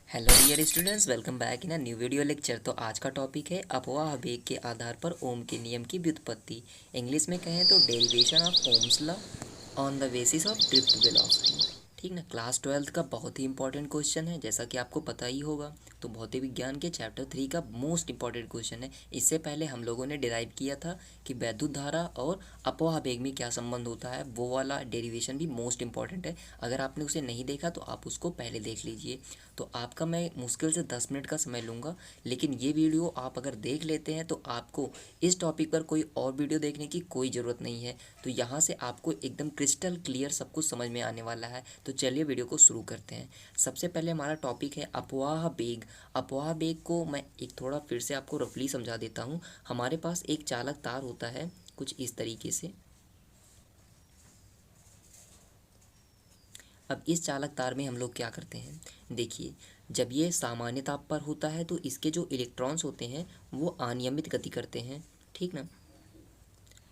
Hello dear students, welcome back in a new video lecture. तो आज का topic है अपवाह वेग के आधार पर ओम के नियम की व्युत्पत्ति। इंग्लिश में कहें तो derivation of Ohm's law on the basis of drift velocity. ठीक ना। क्लास 12th का बहुत ही इंपॉर्टेंट क्वेश्चन है, जैसा कि आपको पता ही होगा। तो भौतिक विज्ञान के चैप्टर 3 का मोस्ट इंपॉर्टेंट क्वेश्चन है। इससे पहले हम लोगों ने डिराइव किया था कि वैद्युत धारा और अपवाह वेग में क्या संबंध होता है। वो वाला डेरिवेशन भी मोस्ट इंपॉर्टेंट है। अगर आपने उसे नहीं देखा तो आप उसको पहले देख लीजिए। तो आपका मैं मुश्किल से 10 मिनट का समय लूँगा, लेकिन ये वीडियो आप अगर देख लेते हैं तो आपको इस टॉपिक पर कोई और वीडियो देखने की कोई ज़रूरत नहीं है। तो यहाँ से आपको एकदम क्रिस्टल क्लियर सब कुछ समझ में आने वाला है। तो चलिए वीडियो को शुरू करते हैं। सबसे पहले हमारा टॉपिक है अपवाह वेग। अपवाह वेग को मैं एक थोड़ा फिर से आपको रफली समझा देता हूँ। हमारे पास एक चालक तार होता है कुछ इस तरीके से। अब इस चालक तार में हम लोग क्या करते हैं, देखिए, जब ये सामान्य ताप पर होता है तो इसके जो इलेक्ट्रॉन्स होते हैं वो अनियमित गति करते हैं, ठीक ना।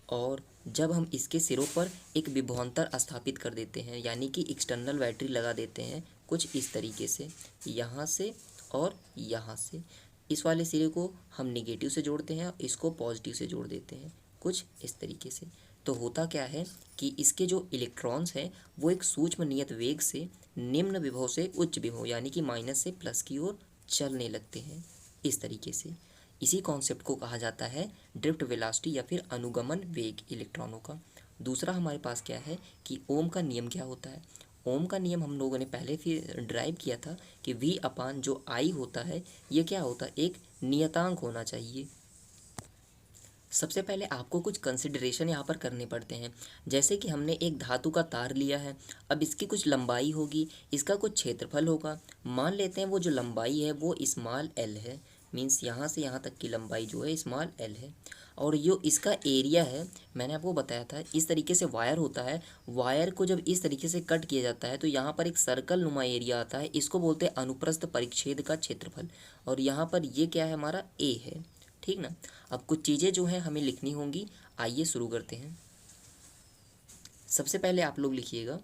और जब हम इसके सिरों पर एक विभवांतर स्थापित कर देते हैं, यानी कि एक्सटर्नल बैटरी लगा देते हैं कुछ इस तरीके से, यहाँ से और यहाँ से, इस वाले सिरे को हम निगेटिव से जोड़ते हैं और इसको पॉजिटिव से जोड़ देते हैं कुछ इस तरीके से। तो होता क्या है कि इसके जो इलेक्ट्रॉन्स हैं वो एक सूक्ष्म नियत वेग से निम्न विभव से उच्च विभव यानी कि माइनस से प्लस की ओर चलने लगते हैं इस तरीके से। इसी कॉन्सेप्ट को कहा जाता है ड्रिफ्ट वेलोसिटी या फिर अनुगमन वेग इलेक्ट्रॉनों का। दूसरा हमारे पास क्या है कि ओम का नियम क्या होता है। ओम का नियम हम लोगों ने पहले फिर ड्राइव किया था कि V अपान जो I होता है ये क्या होता है, एक नियतांक होना चाहिए। सबसे पहले आपको कुछ कंसिडरेशन यहाँ पर करने पड़ते हैं। जैसे कि हमने एक धातु का तार लिया है, अब इसकी कुछ लंबाई होगी, इसका कुछ क्षेत्रफल होगा। मान लेते हैं वो जो लंबाई है वो स्मॉल एल है, मीन्स यहाँ से यहाँ तक की लंबाई जो है स्मॉल एल है। और जो इसका एरिया है, मैंने आपको बताया था इस तरीके से वायर होता है। वायर को जब इस तरीके से कट किया जाता है तो यहाँ पर एक सर्कल नुमा एरिया आता है, इसको बोलते हैं अनुप्रस्थ परिच्छेद का क्षेत्रफल। और यहाँ पर ये क्या है, हमारा ए है, ठीक ना। अब कुछ चीज़ें जो हैं हमें लिखनी होंगी, आइए शुरू करते हैं। सबसे पहले आप लोग लिखिएगा,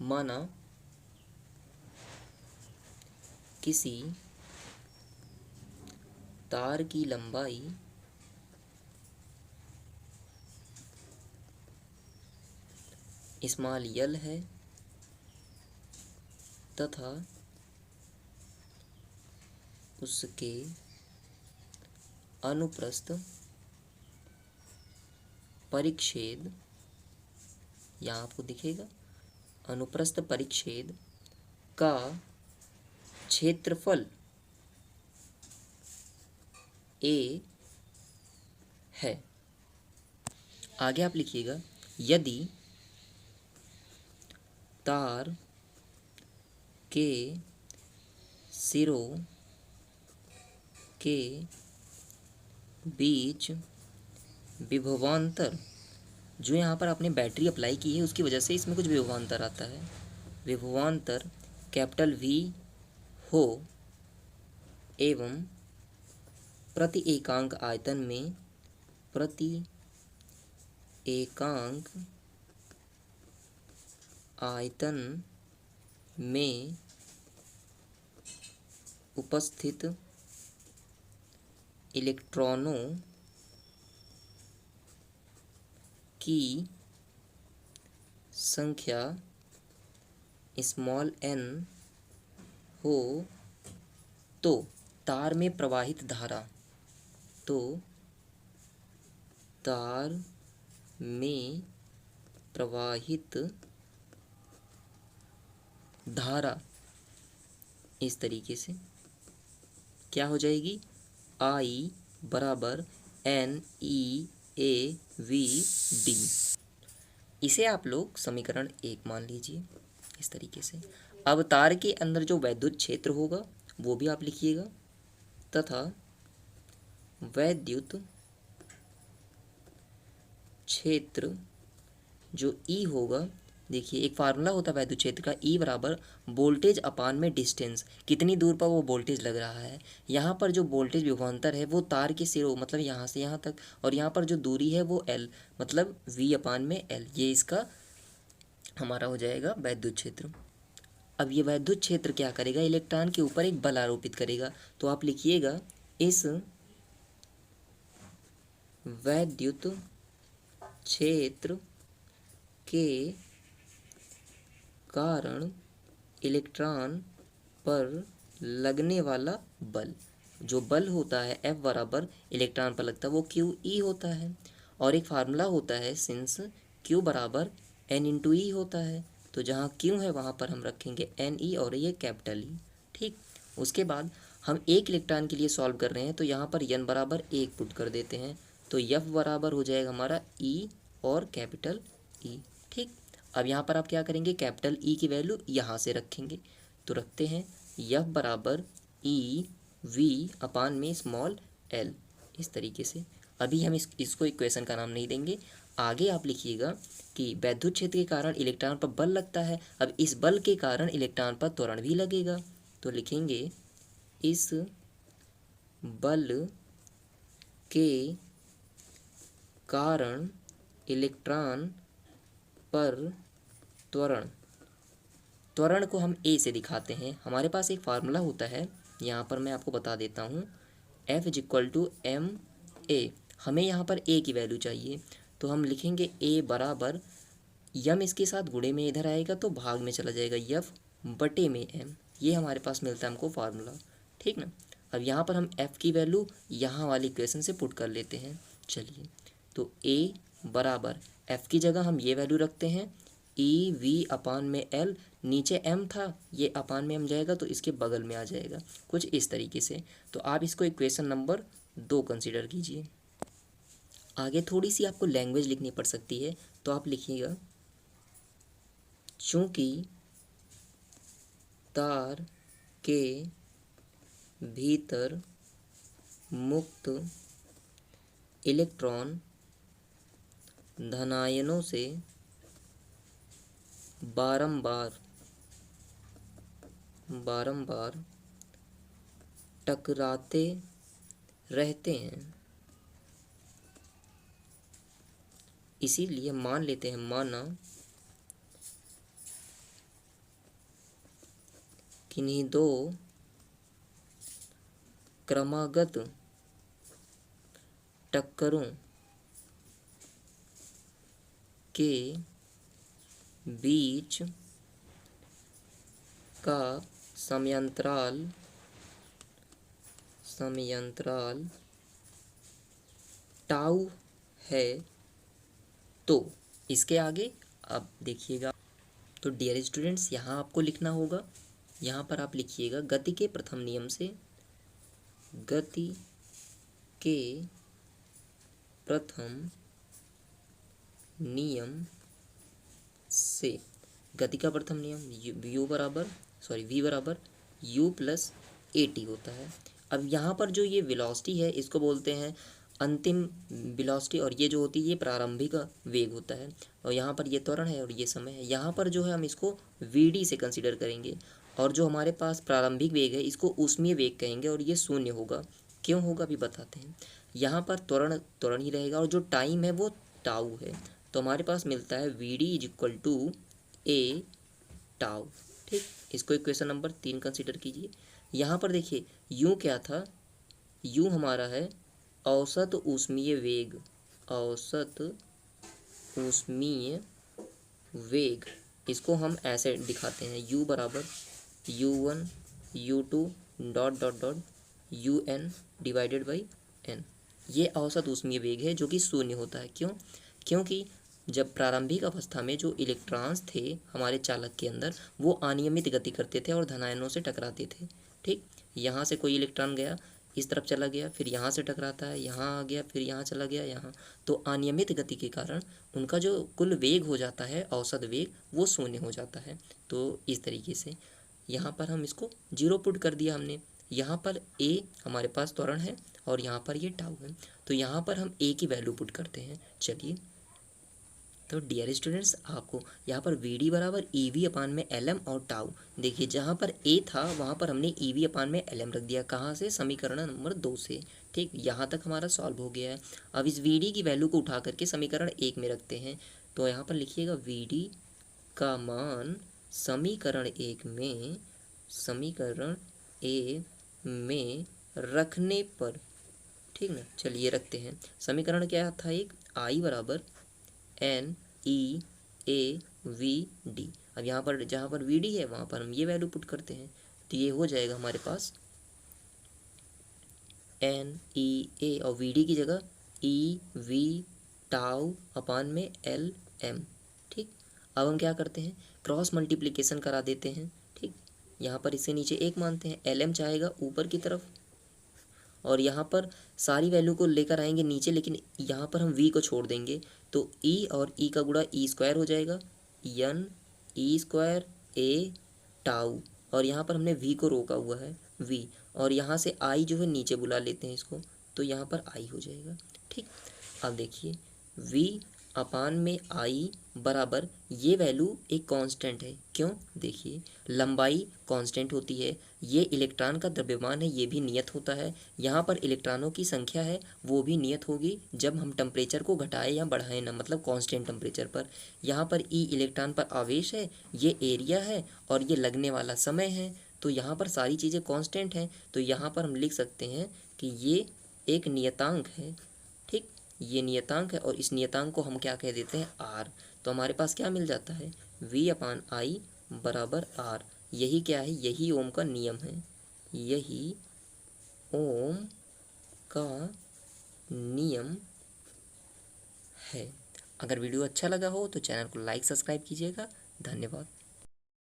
माना किसी तार की लंबाई स्मॉल यल है तथा उसके अनुप्रस्थ परिच्छेद, यहाँ आपको दिखेगा अनुप्रस्थ परिच्छेद का क्षेत्रफल ए है। आगे आप लिखिएगा, यदि तार के सिरों के बीच विभवांतर, जो यहाँ पर आपने बैटरी अप्लाई की है उसकी वजह से इसमें कुछ विभवांतर आता है, विभवांतर कैपिटल V हो एवं प्रति एकांक आयतन में, प्रति एकांक आयतन में उपस्थित इलेक्ट्रॉनों की संख्या स्मॉल n हो तो तार में प्रवाहित धारा, तो तार में प्रवाहित धारा इस तरीके से क्या हो जाएगी, I बराबर NeAV_D। इसे आप लोग समीकरण 1 मान लीजिए इस तरीके से। अब तार के अंदर जो वैद्युत क्षेत्र होगा वो भी आप लिखिएगा, तथा वैद्युत क्षेत्र जो E होगा, देखिए एक फार्मूला होता है वैद्युत क्षेत्र का, E बराबर वोल्टेज अपान में डिस्टेंस, कितनी दूर पर वो वोल्टेज लग रहा है। यहाँ पर जो वोल्टेज विभवांतर है वो तार के सिरों मतलब यहाँ से यहाँ तक, और यहाँ पर जो दूरी है वो L मतलब V अपान में L, ये इसका हमारा हो जाएगा वैद्युत क्षेत्र। अब ये वैद्युत क्षेत्र क्या करेगा, इलेक्ट्रॉन के ऊपर एक बल आरोपित करेगा। तो आप लिखिएगा इस वैद्युत क्षेत्र के कारण इलेक्ट्रॉन पर लगने वाला बल, जो बल होता है F बराबर इलेक्ट्रॉन पर लगता है वो QE होता है। और एक फार्मूला होता है सिंस Q बराबर N इंटू ई होता है, तो जहाँ Q है वहाँ पर हम रखेंगे NE और ये कैपिटल E। ठीक, उसके बाद हम एक इलेक्ट्रॉन के लिए सॉल्व कर रहे हैं, तो यहाँ पर N बराबर 1 पुट कर देते हैं, तो F बराबर हो जाएगा हमारा E और कैपिटल E। ठीक, अब यहाँ पर आप क्या करेंगे, कैपिटल E की वैल्यू यहाँ से रखेंगे, तो रखते हैं F बराबर EV अपान में स्मॉल l, इस तरीके से। अभी हम इसको इक्वेशन का नाम नहीं देंगे। आगे आप लिखिएगा कि वैद्युत क्षेत्र के कारण इलेक्ट्रॉन पर बल लगता है, अब इस बल के कारण इलेक्ट्रॉन पर त्वरण भी लगेगा, तो लिखेंगे इस बल के कारण इलेक्ट्रॉन पर त्वरण, त्वरण को हम ए से दिखाते हैं। हमारे पास एक फार्मूला होता है, यहाँ पर मैं आपको बता देता हूँ, F is equal to m a. हमें यहाँ पर ए की वैल्यू चाहिए, तो हम लिखेंगे ए बराबर यम इसके साथ गुणे में इधर आएगा तो भाग में चला जाएगा F बटे में एम, ये हमारे पास मिलता है हमको फार्मूला। ठीक ना, अब यहाँ पर हम F की वैल्यू यहाँ वाली इक्वेशन से पुट कर लेते हैं। चलिए, तो ए बराबर F की जगह हम ये वैल्यू रखते हैं EV अपान में L, नीचे M था, ये अपान में M जाएगा तो इसके बगल में आ जाएगा, कुछ इस तरीके से। तो आप इसको इक्वेशन नंबर 2 कंसीडर कीजिए। आगे थोड़ी सी आपको लैंग्वेज लिखनी पड़ सकती है, तो आप लिखिएगा चूँकि तार के भीतर मुक्त इलेक्ट्रॉन धनायनों से बारंबार टकराते रहते हैं, इसीलिए मान लेते हैं, माना किन्हीं दो क्रमागत टक्करों के बीच का समयांतराल टाउ है। तो इसके आगे आप देखिएगा, तो डियर स्टूडेंट्स यहाँ आपको लिखना होगा, यहाँ पर आप लिखिएगा गति के प्रथम नियम से, गति के प्रथम नियम से, गति का प्रथम नियम वी बराबर यू प्लस ए टी होता है। अब यहाँ पर जो ये वेलोसिटी है इसको बोलते हैं अंतिम वेलोसिटी, और ये जो होती है ये प्रारंभिक वेग होता है, और यहाँ पर ये त्वरण है और ये समय है। यहाँ पर जो है हम इसको वी से कंसिडर करेंगे, और जो हमारे पास प्रारंभिक वेग है इसको ऊष्मीय वेग कहेंगे, और ये शून्य होगा। क्यों होगा अभी बताते हैं। यहाँ पर त्वरण ही रहेगा, और जो टाइम है वो टाउ है, तो हमारे पास मिलता है v d is equal to a tau. ठीक, इसको इक्वेशन नंबर 3 कंसिडर कीजिए। यहाँ पर देखिए यू क्या था, यू हमारा है औसत ऊष्मीय वेग, औसत ऊष्मीय वेग, इसको हम ऐसे दिखाते हैं यू बराबर U1 U2 dot dot dot UN divided by N। ये औसत ऊष्मीय वेग है जो कि शून्य होता है। क्यों? क्योंकि जब प्रारंभिक अवस्था में जो इलेक्ट्रॉन्स थे हमारे चालक के अंदर वो अनियमित गति करते थे और धनायनों से टकराते थे। ठीक, यहाँ से कोई इलेक्ट्रॉन गया, इस तरफ चला गया, फिर यहाँ से टकराता है, यहाँ आ गया, फिर यहाँ चला गया, यहाँ, तो अनियमित गति के कारण उनका जो कुल वेग हो जाता है, औसत वेग, वो शून्य हो जाता है। तो इस तरीके से यहाँ पर हम इसको 0 पुट कर दिया हमने। यहाँ पर a हमारे पास त्वरण है और यहाँ पर ये टाउ है, तो यहाँ पर हम a की वैल्यू पुट करते हैं। चलिए, तो डियर स्टूडेंट्स आपको यहाँ पर वी डी बराबर ई वी अपान में एल एम और टाउ, देखिए जहाँ पर ए था वहाँ पर हमने ई वी अपान में एल एम रख दिया। कहाँ से? समीकरण नंबर 2 से। ठीक, यहाँ तक हमारा सॉल्व हो गया है। अब इस वी डी की वैल्यू को उठा करके समीकरण 1 में रखते हैं, तो यहाँ पर लिखिएगा वी डी का मान समीकरण ए में रखने पर, ठीक ना। चलिए रखते हैं। समीकरण क्या था, एक आई बराबर n e a v d. अब यहाँ पर जहाँ पर वी डी है वहाँ पर हम ये वैल्यू पुट करते हैं, तो ये हो जाएगा हमारे पास एन ई ए और वी डी की जगह ई वी टाउ अपान में एल एम। ठीक, अब हम क्या करते हैं, क्रॉस मल्टीप्लिकेशन करा देते हैं। ठीक, यहाँ पर इससे नीचे एक मानते हैं, एल एम चाहेगा ऊपर की तरफ, और यहाँ पर सारी वैल्यू को लेकर आएंगे नीचे, लेकिन यहाँ पर हम v को छोड़ देंगे, तो e और e का गुणा ई स्क्वायर हो जाएगा, यन ई स्क्वायर ए टाउ, और यहाँ पर हमने v को रोका हुआ है v, और यहाँ से i जो है नीचे बुला लेते हैं इसको, तो यहाँ पर i हो जाएगा। ठीक, अब देखिए v अपान में i बराबर, ये वैल्यू एक कांस्टेंट है। क्यों, देखिए लंबाई कांस्टेंट होती है, ये इलेक्ट्रॉन का द्रव्यमान है, ये भी नियत होता है, यहाँ पर इलेक्ट्रॉनों की संख्या है वो भी नियत होगी जब हम टेम्परेचर को घटाएं या बढ़ाएं ना, मतलब कांस्टेंट टेम्परेचर पर। यहाँ पर ई इलेक्ट्रॉन पर आवेश है, ये एरिया है, और ये लगने वाला समय है, तो यहाँ पर सारी चीज़ें कांस्टेंट हैं, तो यहाँ पर हम लिख सकते हैं कि ये एक नियतांक है। ठीक, ये नियतांक है, और इस नियतांक को हम क्या कह देते हैं, आर। तो हमारे पास क्या मिल जाता है, v अपान आई बराबर आर। यही क्या है, यही ओम का नियम है, यही ओम का नियम है। अगर वीडियो अच्छा लगा हो तो चैनल को लाइक सब्सक्राइब कीजिएगा। धन्यवाद।